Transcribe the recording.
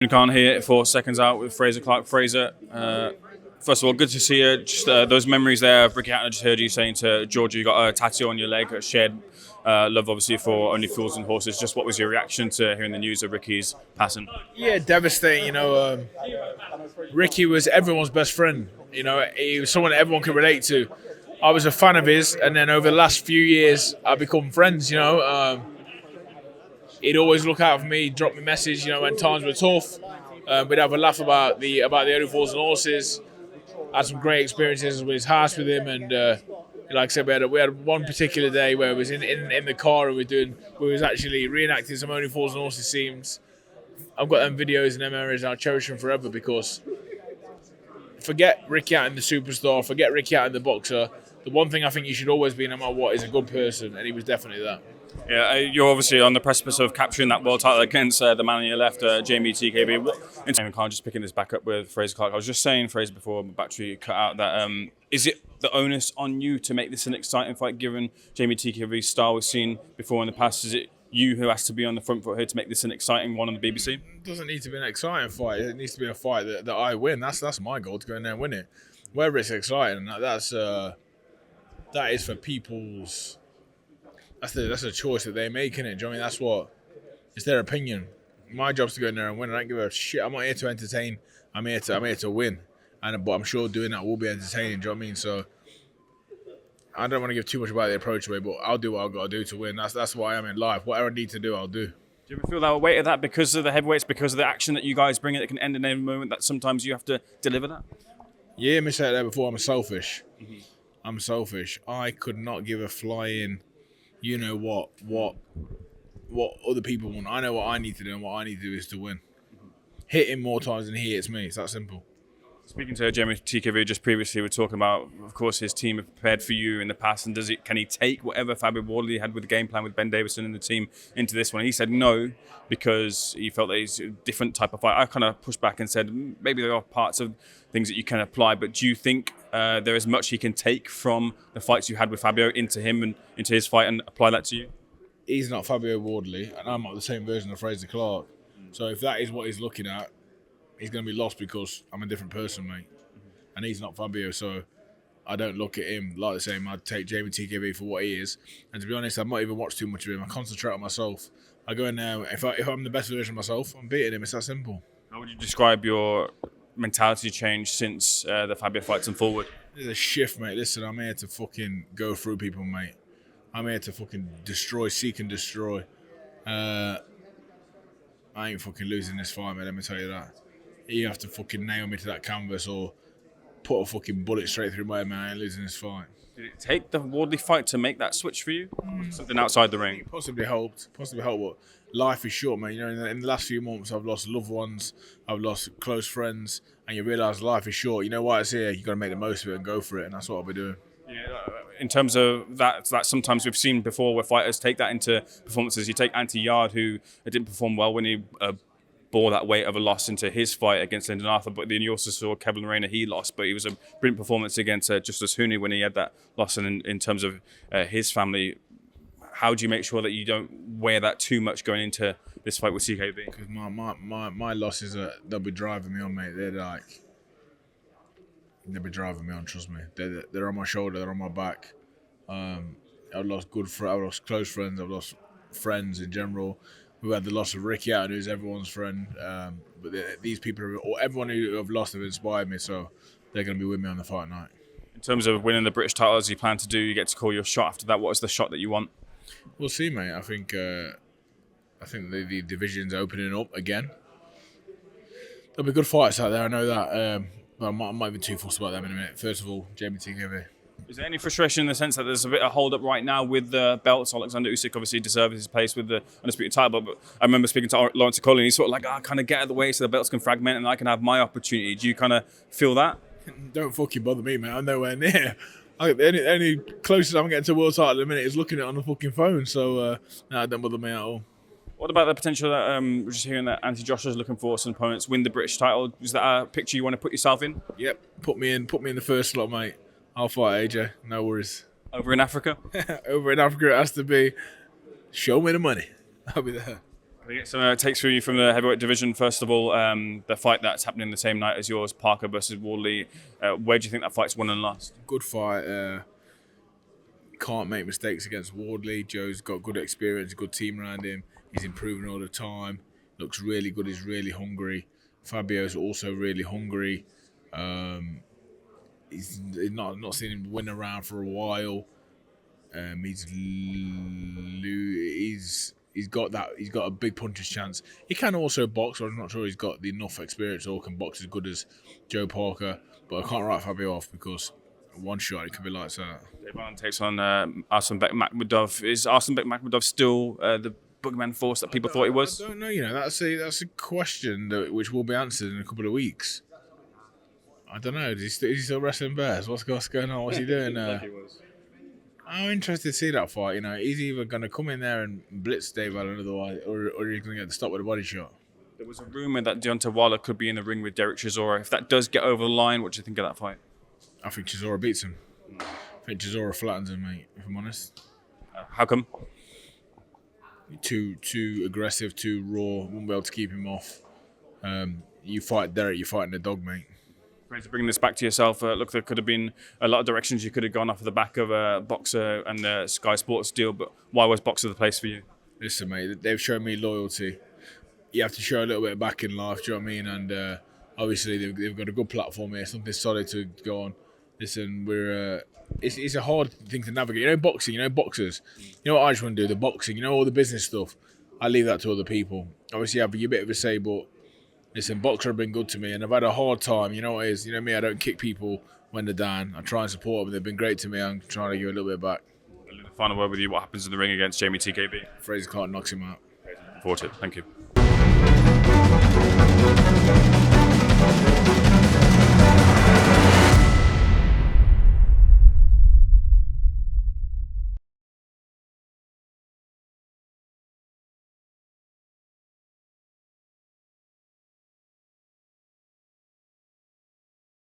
Jeamie Khan here for Seconds Out with Frazer Clarke. Frazer, first of all, good to see you. Just those memories there of Ricky Hatton. I just heard you saying to Georgia you got a tattoo on your leg, a shared love obviously for Only Fools and Horses. Just what was your reaction to hearing the news of Ricky's passing? Yeah, devastating. Ricky was everyone's best friend. He was someone that everyone could relate to. I was a fan of his, and then over the last few years, I've become friends. He'd always look out for me, drop me a message. When times were tough, we'd have a laugh about the Only Fools and Horses. Had some great experiences with his house with him, and like I said, we had one particular day where we was in the car and we was actually reenacting some Only Fools and Horses scenes. I've got them videos and them memories, and I'll cherish them forever because forget Ricky Hatton the superstar, forget Ricky Hatton the boxer. The one thing I think you should always be, no matter what, is a good person, and he was definitely that. Yeah, you're obviously on the precipice of capturing that world title against the man on your left, Jeamie TKB. I'm just picking this back up with Frazer Clarke. I was just saying, Frazer, before my battery cut out, that is it the onus on you to make this an exciting fight, given Jeamie TKB's style we've seen before in the past? Is it you who has to be on the front foot here to make this an exciting one on the BBC? It doesn't need to be an exciting fight. It needs to be a fight that I win. That's my goal, to go in there and win it. Whether it's exciting, that is for people's. That's a choice that they make, innit? Do you know what I mean? It's their opinion. My job's to go in there and win. I don't give a shit. I'm not here to entertain. I'm here to win. But I'm sure doing that will be entertaining. Do you know what I mean? So I don't want to give too much about the approach away, but I'll do what I've got to do to win. That's why I am in life. Whatever I need to do, I'll do. Do you ever feel that weight of that because of the heavyweights, because of the action that you guys bring that can end in any moment, that sometimes you have to deliver that? Yeah, I said that before. I'm selfish. Mm-hmm. I'm selfish. I could not give a flying, what other people want. I know what I need to do, and what I need to do is to win. Hit him more times than he hits me. It's that simple. Speaking to Jeamie TKB just previously, we were talking about, of course, his team have prepared for you in the past, and can he take whatever Fabio Wardley had with the game plan with Ben Davison and the team into this one? He said no, because he felt that he's a different type of fight. I kind of pushed back and said maybe there are parts of things that you can apply, but do you think there is much he can take from the fights you had with Fabio into him and into his fight and apply that to you? He's not Fabio Wardley, and I'm not the same version of Frazer Clarke. So if that is what he's looking at, he's going to be lost because I'm a different person, mate. And he's not Fabio, so I don't look at him like the same. I'd take Jeamie TKB for what he is. And to be honest, I've not even watched too much of him. I concentrate on myself. I go in there, if I'm the best version of myself, I'm beating him. It's that simple. How would you describe your mentality change since the Fabio fights and forward? There's a shift, mate. Listen, I'm here to fucking go through people, mate. I'm here to fucking seek and destroy. I ain't fucking losing this fight, mate, let me tell you that. You have to fucking nail me to that canvas or put a fucking bullet straight through my head, man. I ain't losing this fight. Did it take the Wardley fight to make that switch for you? Something outside the ring? Possibly helped, but life is short, man. In the last few months, I've lost loved ones, I've lost close friends, and you realise life is short. You know why it's here? You got to make the most of it and go for it, and that's what I'll be doing. Yeah, in terms of that sometimes we've seen before where fighters take that into performances. You take Ante Yard, who didn't perform well when he bore that weight of a loss into his fight against Lyndon Arthur, but then you also saw Kevin Rayner, he lost, but he was a brilliant performance against Justus Huni when he had that loss. And in terms of his family, how do you make sure that you don't wear that too much going into this fight with CKB? Because my losses, they'll be driving me on, mate. They'll be driving me on, trust me. They're on my shoulder, they're on my back. I've lost I've lost close friends, I've lost friends in general. We've had the loss of Ricky Hatton, who's everyone's friend. But these people, or everyone who I've lost have inspired me, so they're going to be with me on the fight night. In terms of winning the British title, as you plan to do, you get to call your shot after that. What is the shot that you want? We'll see, mate. I think the division's opening up again. There'll be good fights out there, I know that. But I'm not even too fussed about them in a minute. First of all, Jeamie TKB. Is there any frustration in the sense that there's a bit of hold up right now with the belts? Alexander Usyk obviously deserves his place with the undisputed title, but I remember speaking to Lawrence Okolie, and he's sort of like, kind of get out of the way so the belts can fragment and I can have my opportunity. Do you kind of feel that? Don't fucking bother me, man. I'm nowhere near. The only closest I'm getting to a world title at the minute is looking at it on the fucking phone, so no, it don't bother me at all. What about the potential that we're just hearing that Anthony Joshua is looking for some opponents, win the British title? Is that a picture you want to put yourself in? Yep, put me in the first slot, mate. I'll fight AJ, no worries. Over in Africa? Over in Africa it has to be. Show me the money. I'll be there. Can I get some takes from you from the heavyweight division? First of all, the fight that's happening the same night as yours, Parker versus Wardley. Where do you think that fight's won and lost? Good fight. Can't make mistakes against Wardley. Joe's got good experience, good team around him. He's improving all the time. Looks really good. He's really hungry. Fabio's also really hungry. He's not seen him win a round for a while. He's got a big puncher's chance. He can also box. I'm not sure he's got enough experience or can box as good as Joe Parker. But I can't write Fabio off because one shot it could be like that. Dave Allen takes on Arsenbek Makhmudov. Is Arsenbek Makhmudov still the boogeyman force that people thought he was? I don't know. That's a question which will be answered in a couple of weeks. I don't know. Is he still wrestling bears? What's going on? What's he doing? I'm interested to see that fight. He's either going to come in there and blitz Dave Allen otherwise, or he's going to get stopped with a body shot. There was a rumour that Deontay Wilder could be in the ring with Derek Chisora. If that does get over the line, what do you think of that fight? I think Chisora beats him. I think Chisora flattens him, mate, if I'm honest. How come? Too aggressive, too raw. Won't be able to keep him off. You fight Derek, you're fighting the dog, mate. Frazer, bringing this back to yourself, look, there could have been a lot of directions you could have gone off of the back of Boxer and the Sky Sports deal, but why was Boxer the place for you? Listen, mate, they've shown me loyalty. You have to show a little bit back in life, do you know what I mean? And obviously they've got a good platform here, something solid to go on. Listen, it's a hard thing to navigate. Boxing, boxers. You know what I just want to do? The boxing, all the business stuff. I leave that to other people. Obviously, I have a bit of a say, but listen, Boxer have been good to me, and I've had a hard time. You know what it is? You know me, I don't kick people when they're down. I try and support them. They've been great to me. I'm trying to give a little bit back. The final word with you, what happens in the ring against Jeamie TKB? Frazer Clarke knocks him out. Forward to it. Thank you.